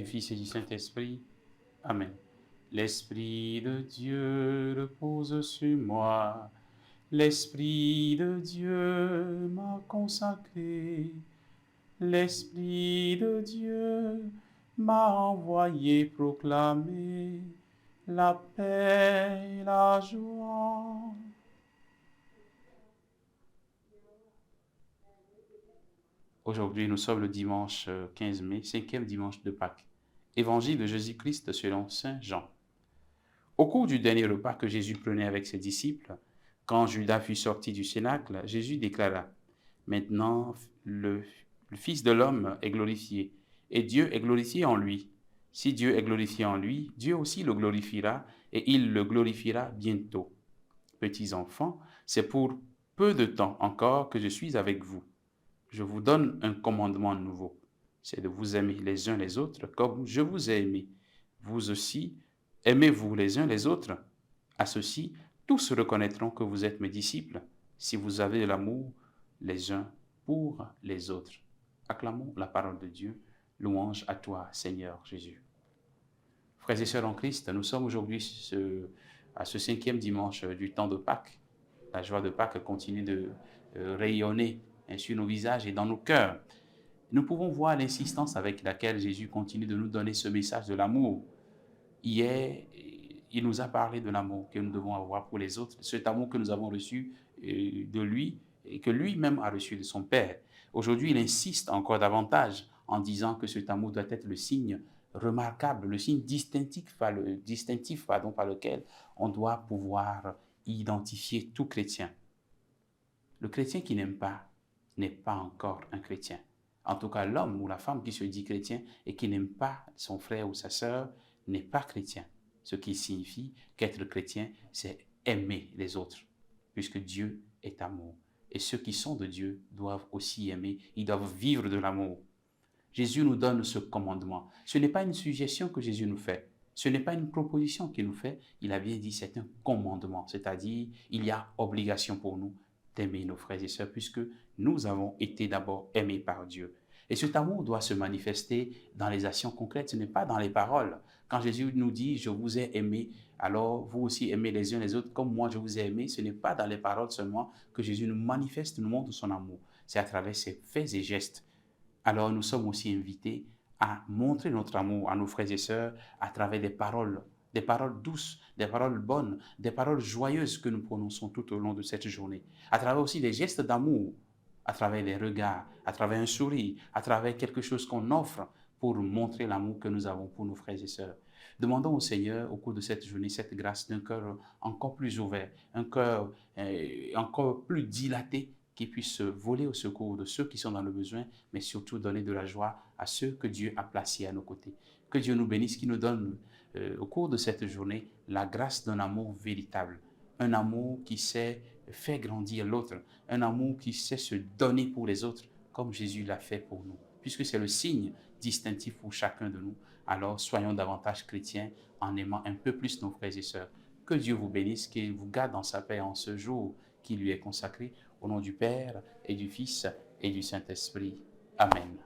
du Fils et du Saint-Esprit. Amen. L'Esprit de Dieu repose sur moi. L'Esprit de Dieu m'a consacré. L'Esprit de Dieu m'a envoyé proclamer la paix et la joie. Aujourd'hui, nous sommes le dimanche 15 mai, 5e dimanche de Pâques. Évangile de Jésus-Christ selon Saint Jean. Au cours du dernier repas que Jésus prenait avec ses disciples, quand Judas fut sorti du cénacle, Jésus déclara: « Maintenant, le Fils de l'homme est glorifié, et Dieu est glorifié en lui. Si Dieu est glorifié en lui, Dieu aussi le glorifiera, et il le glorifiera bientôt. Petits enfants, c'est pour peu de temps encore que je suis avec vous. Je vous donne un commandement nouveau, c'est de vous aimer les uns les autres comme je vous ai aimé. Vous aussi, aimez-vous les uns les autres. À ceci, tous reconnaîtront que vous êtes mes disciples, si vous avez de l'amour les uns pour les autres. » Acclamons la parole de Dieu. Louange à toi, Seigneur Jésus. Frères et sœurs en Christ, nous sommes aujourd'hui à ce 5e dimanche du temps de Pâques. La joie de Pâques continue de rayonner sur nos visages et dans nos cœurs. Nous pouvons voir l'insistance avec laquelle Jésus continue de nous donner ce message de l'amour. Hier, il nous a parlé de l'amour que nous devons avoir pour les autres, cet amour que nous avons reçu de lui et que lui-même a reçu de son Père. Aujourd'hui, il insiste encore davantage en disant que cet amour doit être le signe remarquable, le signe distinctif par lequel on doit pouvoir identifier tout chrétien. Le chrétien qui n'aime pas n'est pas encore un chrétien. En tout cas, l'homme ou la femme qui se dit chrétien et qui n'aime pas son frère ou sa sœur n'est pas chrétien. Ce qui signifie qu'être chrétien, c'est aimer les autres, puisque Dieu est amour. Et ceux qui sont de Dieu doivent aussi aimer, ils doivent vivre de l'amour. Jésus nous donne ce commandement. Ce n'est pas une suggestion que Jésus nous fait. Ce n'est pas une proposition qu'il nous fait. Il a bien dit c'est un commandement, c'est-à-dire il y a obligation pour nous d'aimer nos frères et sœurs, puisque nous avons été d'abord aimés par Dieu. Et cet amour doit se manifester dans les actions concrètes, ce n'est pas dans les paroles. Quand Jésus nous dit « je vous ai aimé », alors vous aussi aimez les uns les autres comme moi je vous ai aimé, ce n'est pas dans les paroles seulement que Jésus nous manifeste, nous montre son amour. C'est à travers ses faits et gestes. Alors nous sommes aussi invités à montrer notre amour à nos frères et sœurs à travers des paroles douces, des paroles bonnes, des paroles joyeuses que nous prononçons tout au long de cette journée, à travers aussi des gestes d'amour, à travers des regards, à travers un sourire, à travers quelque chose qu'on offre pour montrer l'amour que nous avons pour nos frères et sœurs. Demandons au Seigneur, au cours de cette journée, cette grâce d'un cœur encore plus ouvert, un cœur encore plus dilaté, qui puisse voler au secours de ceux qui sont dans le besoin, mais surtout donner de la joie à ceux que Dieu a placés à nos côtés. Que Dieu nous bénisse, qu'il nous donne au cours de cette journée la grâce d'un amour véritable, un amour qui sait faire grandir l'autre, un amour qui sait se donner pour les autres, comme Jésus l'a fait pour nous. Puisque c'est le signe distinctif pour chacun de nous, alors soyons davantage chrétiens en aimant un peu plus nos frères et sœurs. Que Dieu vous bénisse, qu'il vous garde dans sa paix en ce jour qui lui est consacré, au nom du Père et du Fils et du Saint-Esprit. Amen.